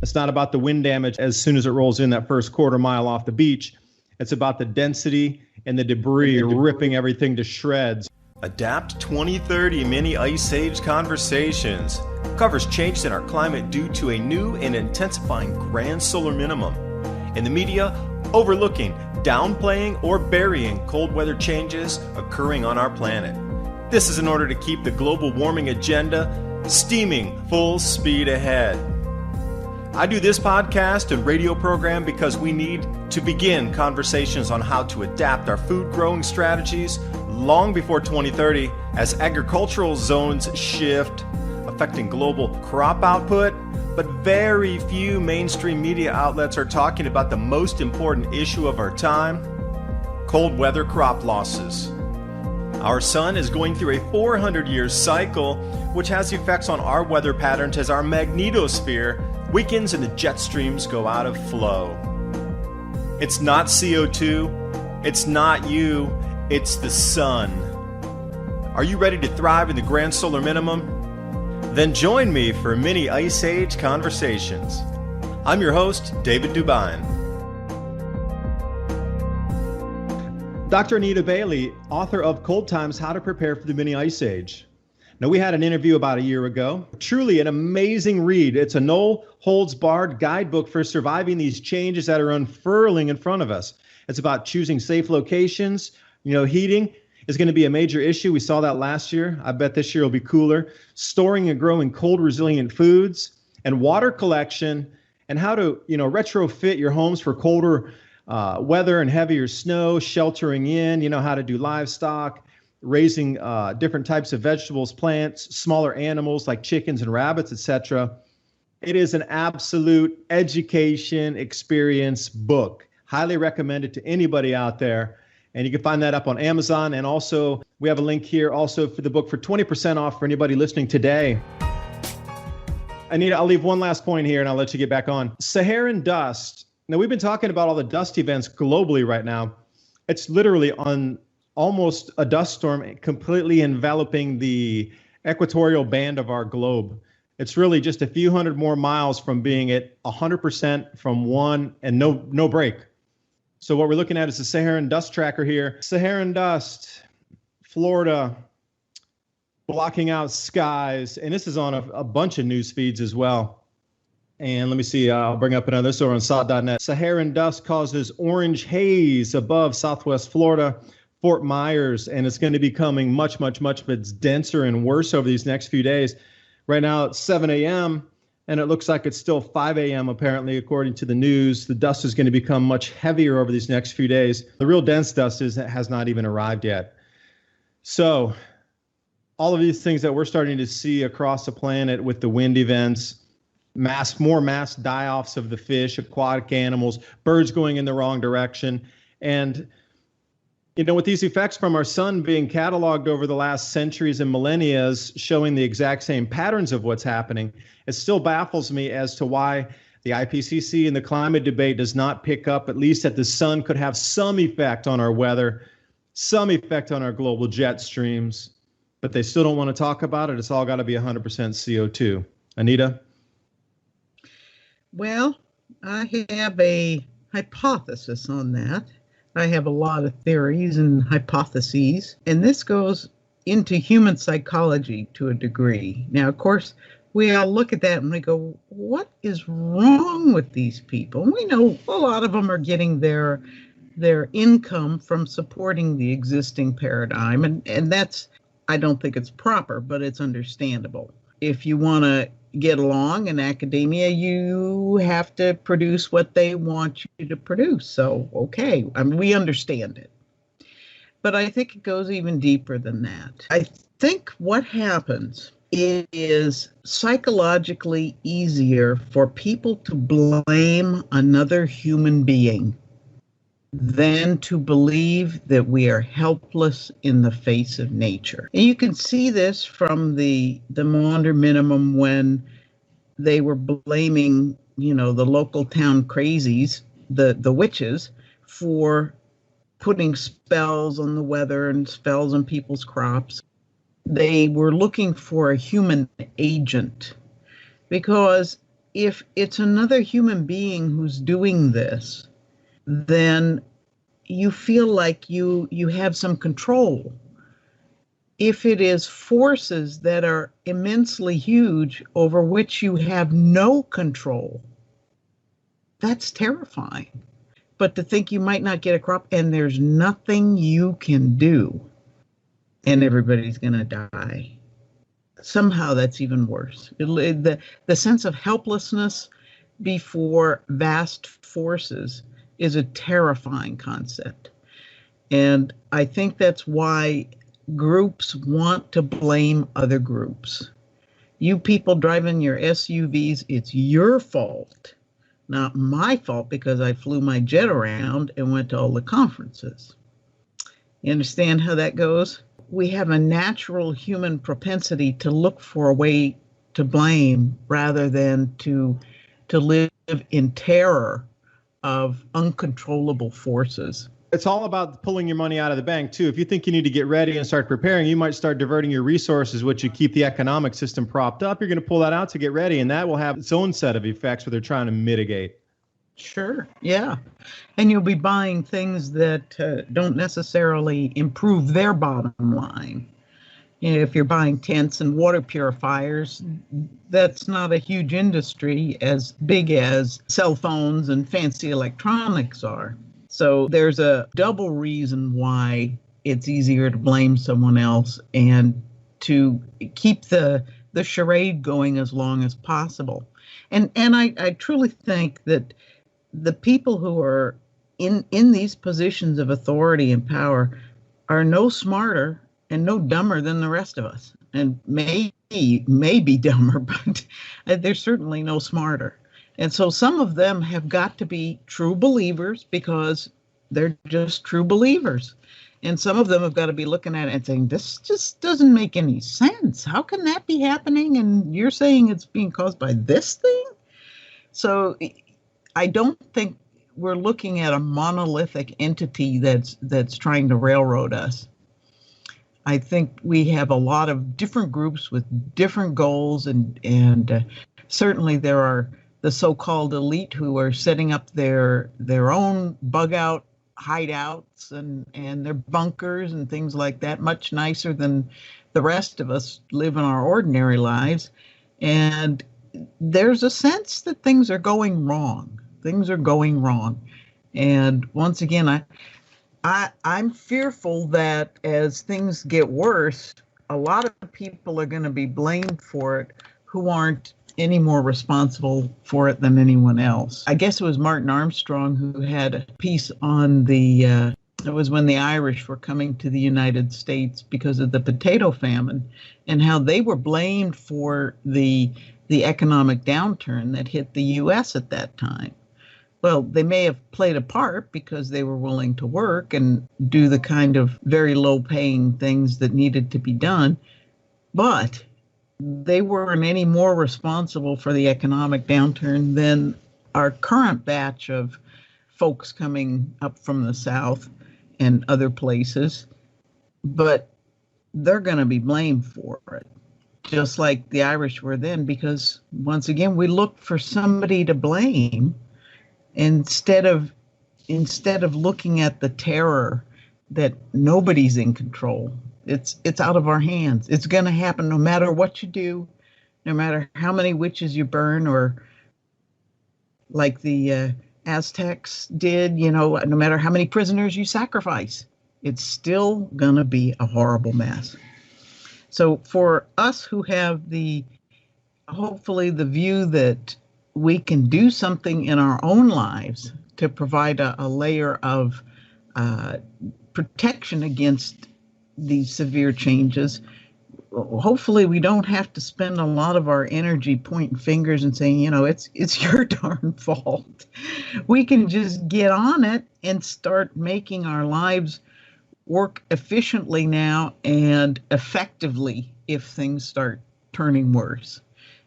It's not about the wind damage as soon as it rolls in that first quarter mile off the beach. It's about the density and the debris ripping everything to shreds. Adapt 2030 Mini Ice Age Conversations covers changes in our climate due to a new and intensifying grand solar minimum. In the media, overlooking, downplaying, or burying cold weather changes occurring on our planet. This is in order to keep the global warming agenda steaming full speed ahead. I do this podcast and radio program because we need to begin conversations on how to adapt our food growing strategies long before 2030 as agricultural zones shift, affecting global crop output, but very few mainstream media outlets are talking about the most important issue of our time, cold weather crop losses. Our sun is going through a 400-year cycle, which has effects on our weather patterns as our magnetosphere weakens and the jet streams go out of flow. It's not CO2, it's not you, it's the sun. Are you ready to thrive in the grand solar minimum? Then join me for Mini Ice Age Conversations. I'm your host, David Dubine. Dr. Anita Bailey, author of Cold Times, How to Prepare for the Mini Ice Age. Now, we had an interview about a year ago. Truly an amazing read. It's a no-holds-barred guidebook for surviving these changes that are unfurling in front of us. It's about choosing safe locations. Heating is going to be a major issue. We saw that last year. I bet this year will be cooler. Storing and growing cold-resilient foods, and water collection, and how to, retrofit your homes for colder weather and heavier snow, sheltering in, how to do livestock, raising different types of vegetables, plants, smaller animals like chickens and rabbits, etc. It is an absolute education experience book. Highly recommended to anybody out there. And you can find that up on Amazon. And also, we have a link here also for the book for 20% off for anybody listening today. Anita, I'll leave one last point here and I'll let you get back on. Saharan dust. Now, we've been talking about all the dust events globally right now. It's literally on almost a dust storm completely enveloping the equatorial band of our globe. It's really just a few hundred more miles from being at 100% from one and no break. So what we're looking at is the Saharan dust tracker here. Saharan dust, Florida, blocking out skies. And this is on a bunch of news feeds as well. And let me see, I'll bring up another. This over on SOT.net. Saharan dust causes orange haze above Southwest Florida, Fort Myers, and it's going to be becoming much denser and worse over these next few days. Right now it's 7 a.m., and it looks like it's still 5 a.m. apparently, according to the news. The dust is going to become much heavier over these next few days. The real dense dust has not even arrived yet. So all of these things that we're starting to see across the planet with the wind events, more mass die-offs of the fish, aquatic animals, birds going in the wrong direction, and with these effects from our sun being cataloged over the last centuries and millennia showing the exact same patterns of what's happening, it still baffles me as to why the IPCC and the climate debate does not pick up at least that the sun could have some effect on our weather, some effect on our global jet streams, but they still don't want to talk about it. It's all got to be 100% CO2. Anita? Well, I have a hypothesis on that. I have a lot of theories and hypotheses, and this goes into human psychology to a degree. Now, of course, we all look at that and we go, what is wrong with these people? We know a lot of them are getting their income from supporting the existing paradigm, and that's, I don't think it's proper, but it's understandable. If you want to get along in academia, you have to produce what they want you to produce. So, okay, we understand it. But I think it goes even deeper than that. I think what happens is psychologically easier for people to blame another human being than to believe that we are helpless in the face of nature. And you can see this from the Maunder Minimum when they were blaming, the local town crazies, the witches, for putting spells on the weather and spells on people's crops. They were looking for a human agent because if it's another human being who's doing this, then you feel like you have some control. If it is forces that are immensely huge over which you have no control, that's terrifying. But to think you might not get a crop and there's nothing you can do and everybody's going to die, somehow that's even worse. The sense of helplessness before vast forces is a terrifying concept. And I think that's why groups want to blame other groups. You people driving your SUVs, it's your fault, not my fault because I flew my jet around and went to all the conferences. You understand how that goes? We have a natural human propensity to look for a way to blame rather than to live in terror of uncontrollable forces. It's all about pulling your money out of the bank, too. If you think you need to get ready and start preparing, you might start diverting your resources, which you keep the economic system propped up. You're going to pull that out to get ready, and that will have its own set of effects where they're trying to mitigate. Sure, yeah. And you'll be buying things that don't necessarily improve their bottom line. You know, if you're buying tents and water purifiers, that's not a huge industry as big as cell phones and fancy electronics are. So there's a double reason why it's easier to blame someone else and to keep the charade going as long as possible. And I truly think that the people who are in these positions of authority and power are no smarter and no dumber than the rest of us. And may be dumber, but they're certainly no smarter. And so some of them have got to be true believers because they're just true believers. And some of them have got to be looking at it and saying, this just doesn't make any sense. How can that be happening? And you're saying it's being caused by this thing? So I don't think we're looking at a monolithic entity that's trying to railroad us. I think we have a lot of different groups with different goals, and certainly there are the so-called elite who are setting up their own bug-out hideouts and their bunkers and things like that, much nicer than the rest of us live in our ordinary lives. And there's a sense that things are going wrong. Things are going wrong. And once again, I'm fearful that as things get worse, a lot of people are going to be blamed for it who aren't any more responsible for it than anyone else. I guess it was Martin Armstrong who had a piece on it was when the Irish were coming to the United States because of the potato famine and how they were blamed for the economic downturn that hit the U.S. at that time. Well, they may have played a part because they were willing to work and do the kind of very low-paying things that needed to be done, but they weren't any more responsible for the economic downturn than our current batch of folks coming up from the South and other places. But they're going to be blamed for it, just like the Irish were then, because once again, we look for somebody to blame instead of looking at the terror that nobody's in control. It's out of our hands. It's going to happen no matter what you do, no matter how many witches you burn, or like the Aztecs did, no matter how many prisoners you sacrifice, it's still going to be a horrible mess. So for us who have hopefully the view that we can do something in our own lives to provide a layer of protection against these severe changes, hopefully we don't have to spend a lot of our energy pointing fingers and saying, it's your darn fault. We can just get on it and start making our lives work efficiently now and effectively if things start turning worse.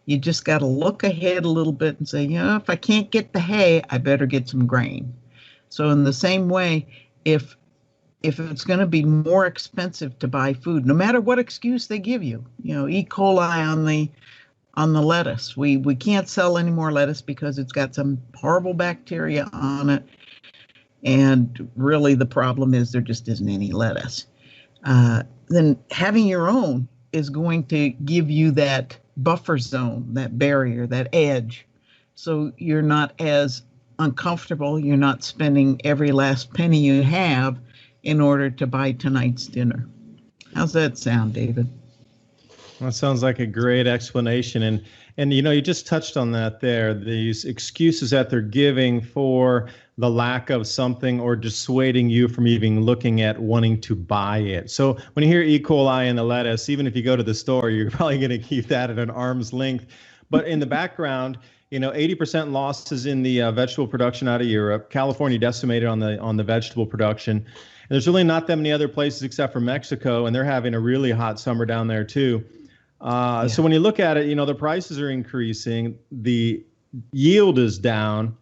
You just got to look ahead a little bit and say, if I can't get the hay, I better get some grain. So in the same way, if it's going to be more expensive to buy food, no matter what excuse they give you, E. coli on the lettuce. We can't sell any more lettuce because it's got some horrible bacteria on it. And really the problem is there just isn't any lettuce. Then having your own is going to give you that buffer zone, that barrier, that edge. So you're not as uncomfortable. You're not spending every last penny you have in order to buy tonight's dinner. How's that sound, David? That sounds like a great explanation. And you just touched on that there, these excuses that they're giving for the lack of something or dissuading you from even looking at wanting to buy it. So when you hear E. coli in the lettuce, even if you go to the store, you're probably going to keep that at an arm's length. But in the background, 80% losses in the vegetable production out of Europe. California decimated on the vegetable production. And there's really not that many other places except for Mexico, and they're having a really hot summer down there too. So when you look at it, the prices are increasing, the yield is down.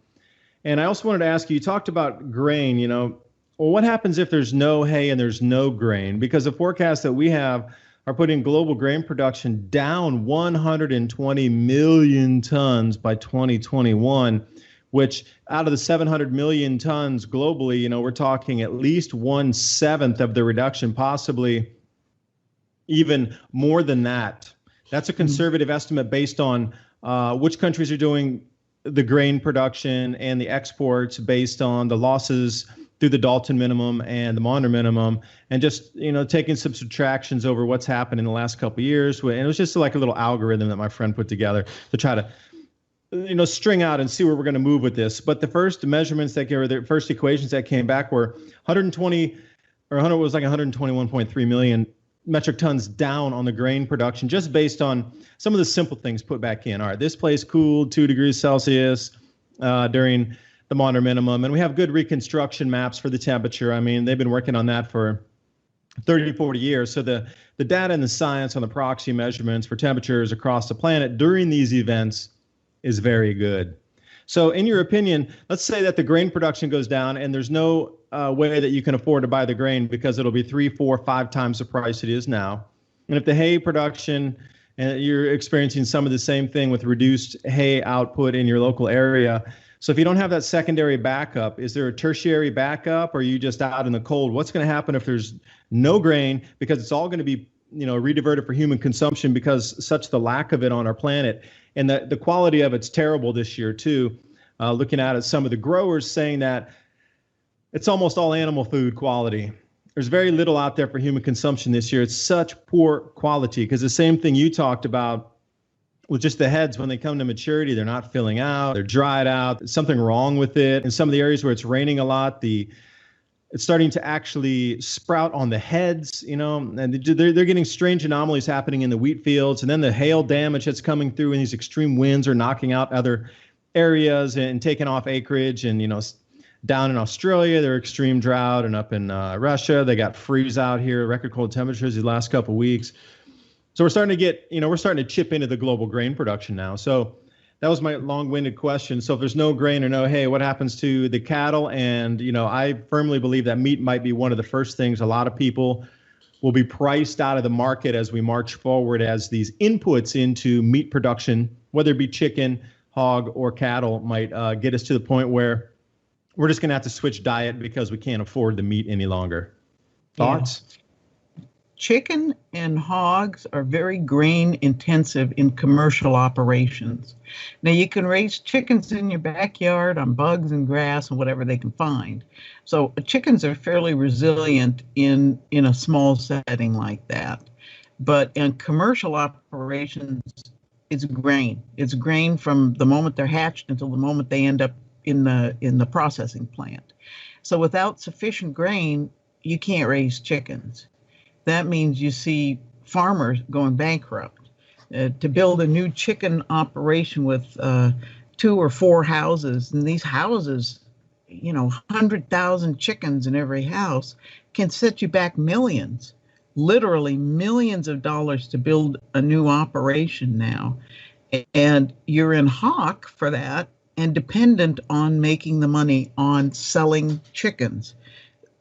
And I also wanted to ask you talked about grain, well, what happens if there's no hay and there's no grain? Because the forecasts that we have are putting global grain production down 120 million tons by 2021, which out of the 700 million tons globally, we're talking at least 1/7 of the reduction, possibly even more than that. That's a conservative estimate based on which countries are doing the grain production and the exports based on the losses through the Dalton minimum and the Maunder minimum, and just taking some subtractions over what's happened in the last couple of years. And it was just like a little algorithm that my friend put together to try to string out and see where we're going to move with this. But the first measurements the first equations that came back were 121.3 million metric tons down on the grain production, just based on some of the simple things put back in. All right, this place cooled 2 degrees Celsius during the Maunder minimum, and we have good reconstruction maps for the temperature. I mean, they've been working on that for 30 to 40 years. So the data and the science on the proxy measurements for temperatures across the planet during these events is very good. So in your opinion, let's say that the grain production goes down and there's no way that you can afford to buy the grain because it'll be 3, 4, 5 times the price it is now. And if the hay production, and you're experiencing some of the same thing with reduced hay output in your local area. So if you don't have that secondary backup, is there a tertiary backup, or are you just out in the cold? What's going to happen if there's no grain, because it's all going to be rediverted for human consumption because such the lack of it on our planet, and the quality of it's terrible this year too. Looking at it, some of the growers saying that it's almost all animal food quality. There's very little out there for human consumption this year. It's such poor quality, because the same thing you talked about with just the heads, when they come to maturity, they're not filling out, they're dried out. There's something wrong with it. In some of the areas where it's raining a lot, it's starting to actually sprout on the heads, and they're getting strange anomalies happening in the wheat fields. And then the hail damage that's coming through, and these extreme winds are knocking out other areas and taking off acreage. And, down in Australia, they're extreme drought, and up in Russia, they got freeze out here, record cold temperatures these last couple of weeks. So we're starting to get, we're starting to chip into the global grain production now. So that was my long-winded question. So if there's no grain or no hay, what happens to the cattle? And, I firmly believe that meat might be one of the first things a lot of people will be priced out of the market as we march forward, as these inputs into meat production, whether it be chicken, hog, or cattle, might get us to the point where we're just going to have to switch diet because we can't afford the meat any longer. Thoughts? Yeah. Chicken and hogs are very grain intensive in commercial operations. Now, you can raise chickens in your backyard on bugs and grass and whatever they can find. So chickens are fairly resilient in a small setting like that. But in commercial operations, it's grain. It's grain from the moment they're hatched until the moment they end up in the processing plant. So without sufficient grain, you can't raise chickens. That means you see farmers going bankrupt. To build a new chicken operation with 2 or 4 houses, and these houses, 100,000 chickens in every house, can set you back millions, literally millions of dollars to build a new operation now. And you're in hock for that, and dependent on making the money on selling chickens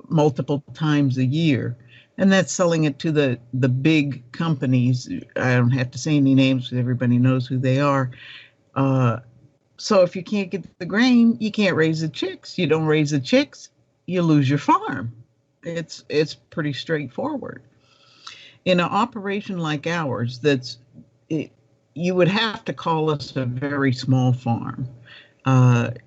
multiple times a year. And that's selling it to the big companies. I don't have to say any names because everybody knows who they are. So if you can't get the grain, you can't raise the chicks. You don't raise the chicks, you lose your farm. It's pretty straightforward. In an operation like ours, you would have to call us a very small farm.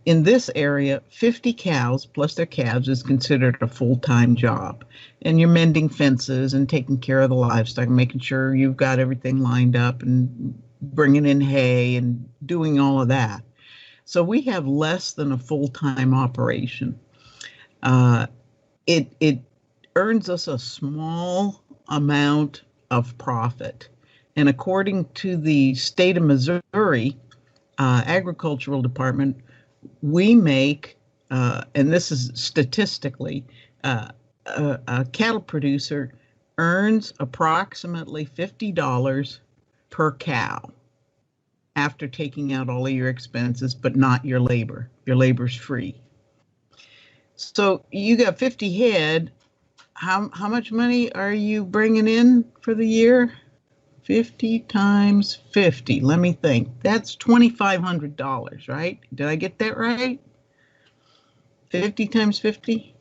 In this area, 50 cows plus their calves is considered a full-time job. And you're mending fences and taking care of the livestock, making sure you've got everything lined up and bringing in hay and doing all of that. So we have less than a full-time operation. It earns us a small amount of profit. And according to the state of Missouri, agricultural department, we make, and this is statistically, a cattle producer earns approximately $50 per cow after taking out all of your expenses, but not your labor. Your labor's free. So you got 50 head. How much money are you bringing in for the year? 50 times 50. Let me think. That's $2,500, right? Did I get that right? 50 times 50?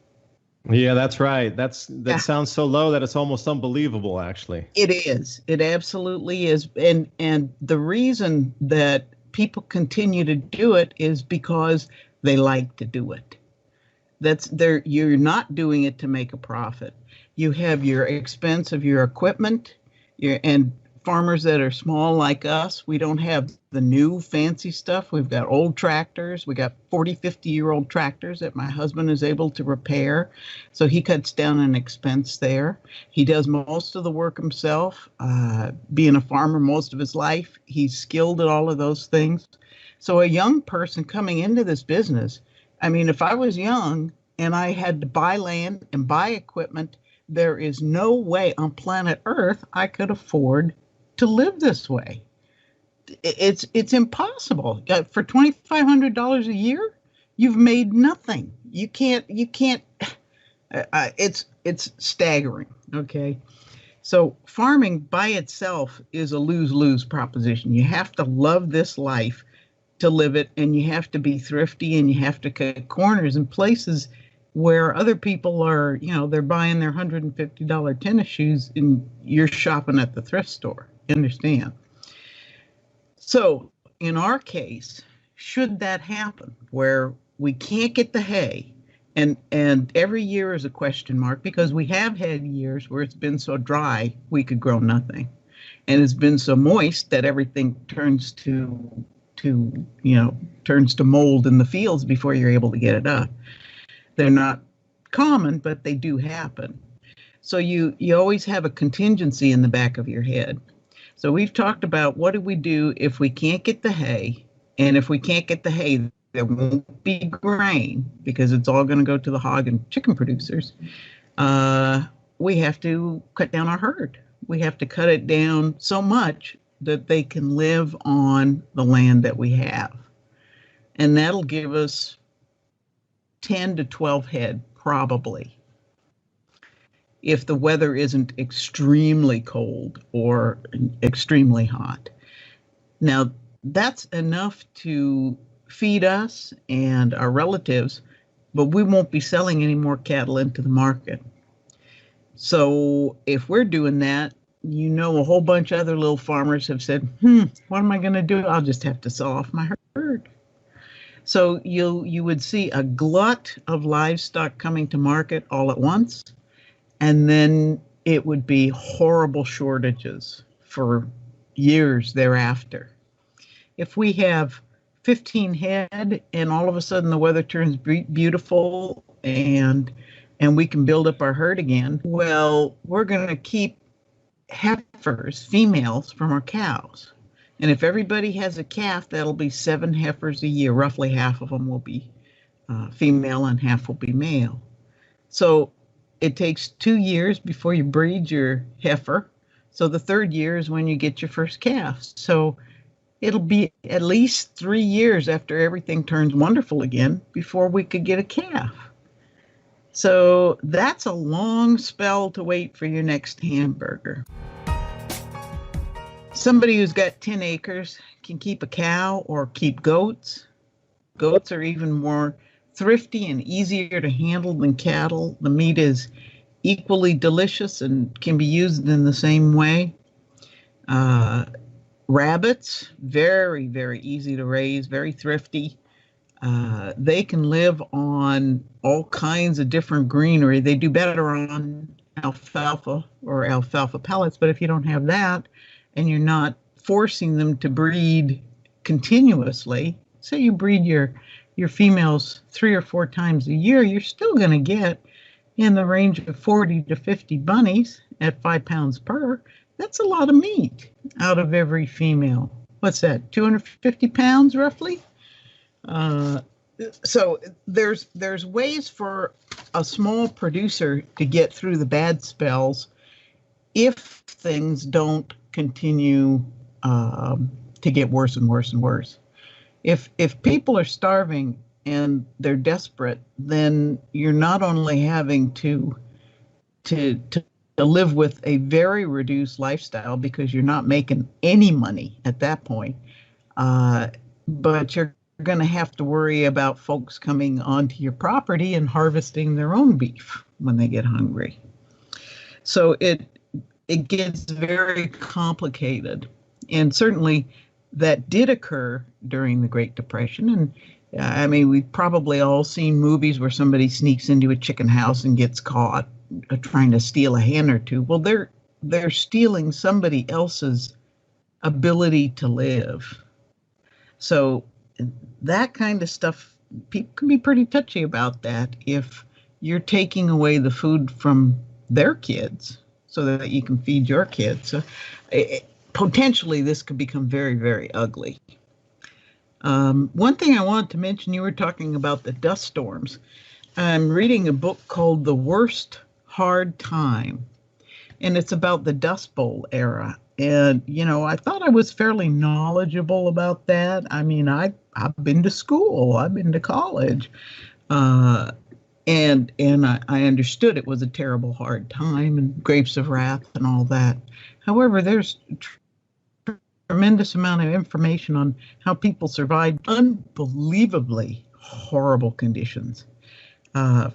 Yeah, that's right. That sounds so low that it's almost unbelievable, actually. It is. It absolutely is. And the reason that people continue to do it is because they like to do it. You're not doing it to make a profit. You have your expense of your equipment, and farmers that are small like us, we don't have the new fancy stuff. We've got old tractors. We got 40, 50-year-old tractors that my husband is able to repair. So he cuts down an expense there. He does most of the work himself. Being a farmer most of his life, he's skilled at all of those things. So a young person coming into this business, I mean, if I was young and I had to buy land and buy equipment, there is no way on planet Earth I could afford to live this way. It's impossible. For $2,500 a year, you've made nothing. You can't. It's staggering. Okay, so farming by itself is a lose-lose proposition. You have to love this life to live it, and you have to be thrifty, and you have to cut corners in places where other people are. They're buying their $150 tennis shoes, and you're shopping at the thrift store. Understand? So in our case, should that happen where we can't get the hay, and every year is a question mark, because we have had years where it's been so dry we could grow nothing, and it's been so moist that everything turns to mold in the fields before you're able to get it up. They're not common, but they do happen. So you always have a contingency in the back of your head. So we've talked about what do we do if we can't get the hay, and if we can't get the hay, there won't be grain because it's all going to go to the hog and chicken producers. We have to cut down our herd. We have to cut it down so much that they can live on the land that we have. And that'll give us 10 to 12 head, probably, if the weather isn't extremely cold or extremely hot. Now, that's enough to feed us and our relatives, but we won't be selling any more cattle into the market. So if we're doing that, a whole bunch of other little farmers have said, what am I going to do? I'll just have to sell off my herd. So you would see a glut of livestock coming to market all at once, and then it would be horrible shortages for years thereafter. If we have 15 head and all of a sudden the weather turns beautiful and we can build up our herd again, well, we're going to keep heifers, females, from our cows. And if everybody has a calf, that'll be 7 heifers a year. Roughly half of them will be female and half will be male. So it takes 2 years before you breed your heifer. So the third year is when you get your first calf. So it'll be at least 3 years after everything turns wonderful again before we could get a calf. So that's a long spell to wait for your next hamburger. Somebody who's got 10 acres can keep a cow or keep goats. Goats are even more thrifty and easier to handle than cattle. The meat is equally delicious and can be used in the same way. Rabbits, very, very easy to raise, very thrifty. They can live on all kinds of different greenery. They do better on alfalfa or alfalfa pellets, but if you don't have that and you're not forcing them to breed continuously, say you breed your females 3 or 4 times a year, you're still going to get in the range of 40 to 50 bunnies at 5 pounds per. That's a lot of meat out of every female. What's that, 250 pounds roughly? So there's ways for a small producer to get through the bad spells if things don't continue to get worse and worse and worse. If people are starving and they're desperate, then you're not only having to live with a very reduced lifestyle because you're not making any money at that point, but you're going to have to worry about folks coming onto your property and harvesting their own beef when they get hungry. So it gets very complicated, and certainly that did occur during the Great Depression. And I mean, we've probably all seen movies where somebody sneaks into a chicken house and gets caught trying to steal a hen or two. Well, they're stealing somebody else's ability to live. So that kind of stuff, people can be pretty touchy about that if you're taking away the food from their kids so that you can feed your kids. So potentially this could become very, very ugly. One thing I wanted to mention, you were talking about the dust storms. I'm reading a book called The Worst Hard Time, and it's about the Dust Bowl era. And, you know, I thought I was fairly knowledgeable about that. I mean, I've been to school, I've been to college, and I understood it was a terrible hard time and grapes of wrath and all that. However, there's tremendous amount of information on how people survived unbelievably horrible conditions.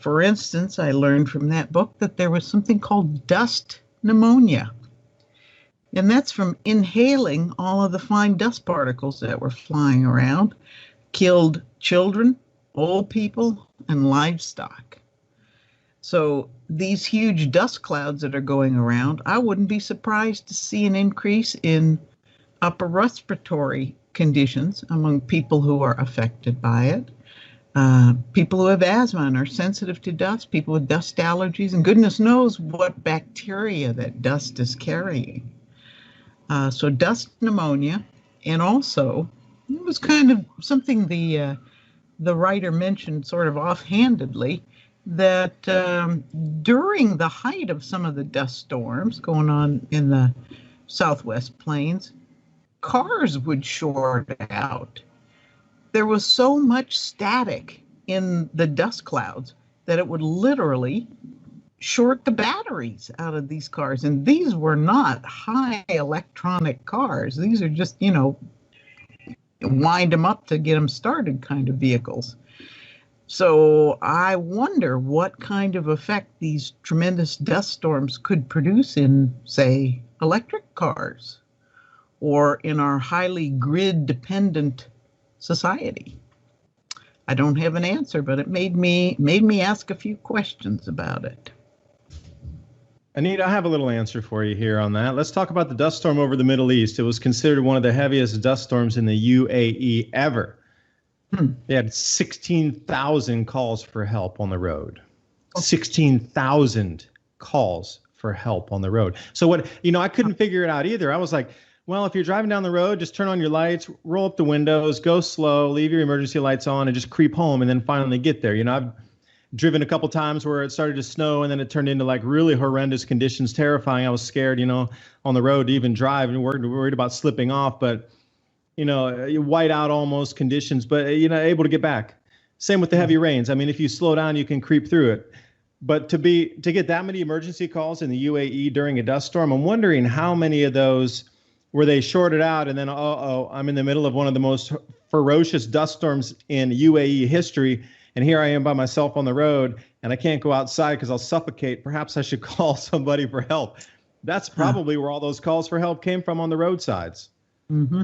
For instance, I learned from that book that there was something called dust pneumonia. And that's from inhaling all of the fine dust particles that were flying around, killed children, old people, and livestock. So these huge dust clouds that are going around, I wouldn't be surprised to see an increase in upper respiratory conditions among people who are affected by it. People who have asthma and are sensitive to dust, people with dust allergies, and goodness knows what bacteria that dust is carrying. So dust pneumonia, and also it was kind of something the writer mentioned sort of offhandedly, that during the height of some of the dust storms going on in the Southwest Plains, cars would short out. There was so much static in the dust clouds that it would literally short the batteries out of these cars. And these were not high electronic cars. These are just, you know, wind them up to get them started kind of vehicles. So I wonder what kind of effect these tremendous dust storms could produce in, say, electric cars or in our highly grid-dependent society. I don't have an answer, but it made me ask a few questions about it. Anita, I have a little answer for you here on that. Let's talk about the dust storm over the Middle East. It was considered one of the heaviest dust storms in the UAE ever. They had 16,000 calls for help on the road. 16,000 calls for help on the road. So what, you know, I couldn't figure it out either. I was like, well, if you're driving down the road, just turn on your lights, roll up the windows, go slow, leave your emergency lights on, and just creep home and then finally get there. You know, I've driven a couple times where it started to snow and then it turned into like really horrendous conditions, terrifying. I was scared, you know, on the road to even drive and worried about slipping off. But, you know, white out almost conditions, but, you know, able to get back. Same with the heavy rains. I mean, if you slow down, you can creep through it. But to get that many emergency calls in the UAE during a dust storm, I'm wondering how many of those were they shorted out, and then I'm in the middle of one of the most ferocious dust storms in UAE history, and here I am by myself on the road, and I can't go outside because I'll suffocate. Perhaps I should call somebody for help. That's probably where all those calls for help came from, on the roadsides. Mm-hmm.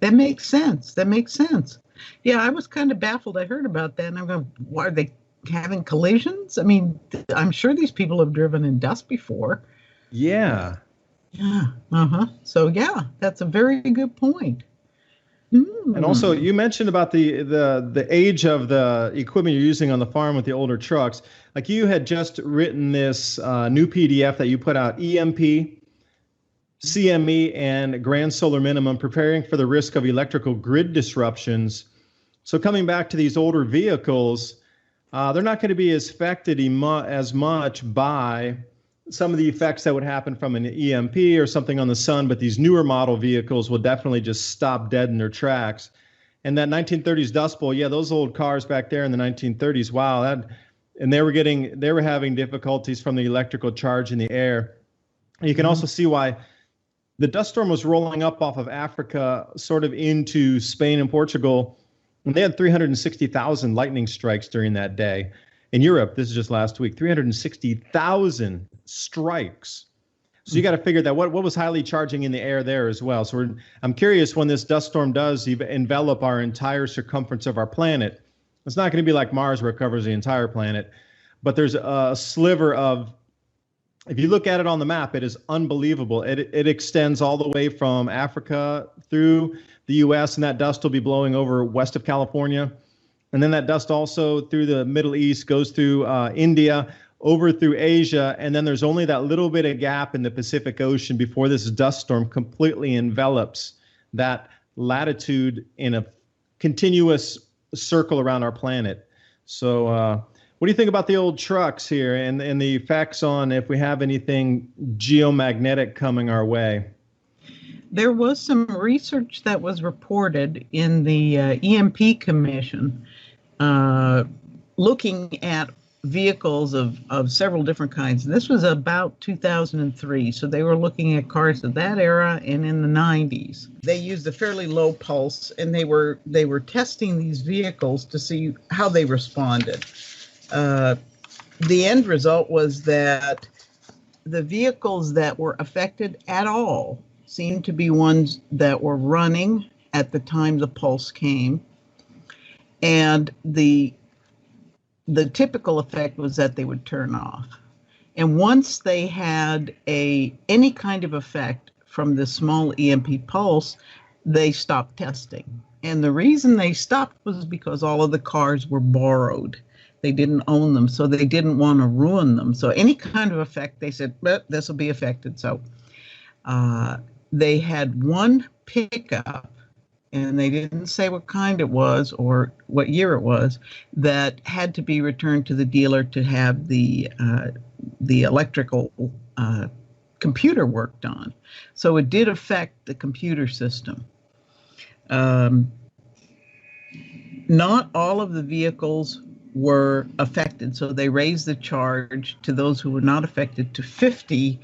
That makes sense. Yeah, I was kind of baffled. I heard about that, and I'm going, why are they having collisions? I mean, I'm sure these people have driven in dust before. Yeah. Yeah. Uh-huh. So yeah, that's a very good point. And also, you mentioned about the age of the equipment you're using on the farm with the older trucks. Like, you had just written this new PDF that you put out, EMP, CME, and Grand Solar Minimum, preparing for the risk of electrical grid disruptions. So coming back to these older vehicles, they're not going to be as affected as much by some of the effects that would happen from an EMP or something on the sun, but these newer model vehicles will definitely just stop dead in their tracks. And that 1930s Dust Bowl, yeah, those old cars back there in the 1930s, wow, and they were having difficulties from the electrical charge in the air. And you can also see why the dust storm was rolling up off of Africa, sort of into Spain and Portugal, and they had 360,000 lightning strikes during that day. In Europe, this is just last week, 360,000 strikes. So you got to figure that what was highly charging in the air there as well. So I'm curious, when this dust storm does envelop our entire circumference of our planet, it's not going to be like Mars where it covers the entire planet, but there's a sliver of, if you look at it on the map, it is unbelievable. It extends all the way from Africa through the U.S., and that dust will be blowing over west of California. And then that dust also through the Middle East goes through India, over through Asia, and then there's only that little bit of gap in the Pacific Ocean before this dust storm completely envelops that latitude in a continuous circle around our planet. So what do you think about the old trucks here and the effects on if we have anything geomagnetic coming our way? There was some research that was reported in the EMP Commission looking at vehicles of several different kinds. This was about 2003, so they were looking at cars of that era and in the 90s. They used a fairly low pulse, and they were testing these vehicles to see how they responded. The end result was that the vehicles that were affected at all seemed to be ones that were running at the time the pulse came, and the typical effect was that they would turn off. And once they had any kind of effect from the small EMP pulse, they stopped testing. And the reason they stopped was because all of the cars were borrowed. They didn't own them, so they didn't want to ruin them. So any kind of effect, they said, this will be affected. So they had one pickup, and they didn't say what kind it was or what year it was, that had to be returned to the dealer to have the electrical computer worked on. So it did affect the computer system. Not all of the vehicles were affected, so they raised the charge to those who were not affected to 50.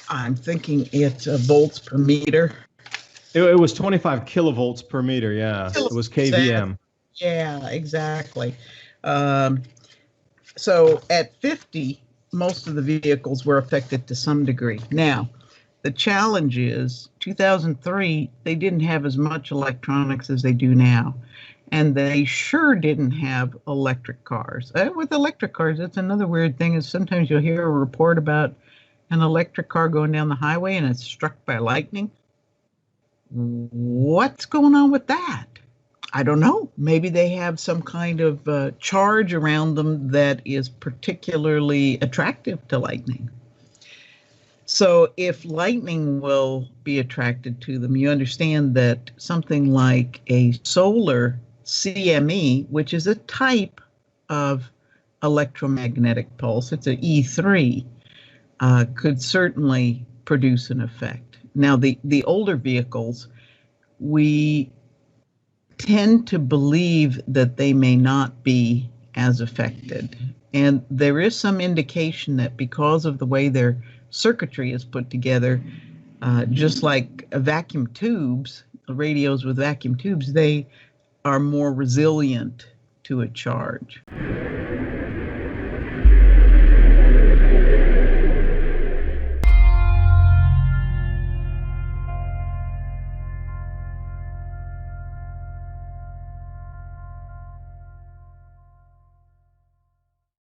I'm thinking it's volts per meter. It was 25 kilovolts per meter, yeah. It was kVm. Yeah, exactly. So at 50, most of the vehicles were affected to some degree. Now, the challenge is, 2003, they didn't have as much electronics as they do now. And they sure didn't have electric cars. With electric cars, that's another weird thing, is sometimes you'll hear a report about an electric car going down the highway and it's struck by lightning. What's going on with that? I don't know. Maybe they have some kind of charge around them that is particularly attractive to lightning. So if lightning will be attracted to them, you understand that something like a solar CME, which is a type of electromagnetic pulse, it's an E3, could certainly produce an effect. Now, the older vehicles, we tend to believe that they may not be as affected. And there is some indication that because of the way their circuitry is put together, just like vacuum tubes, radios with vacuum tubes, they are more resilient to a charge.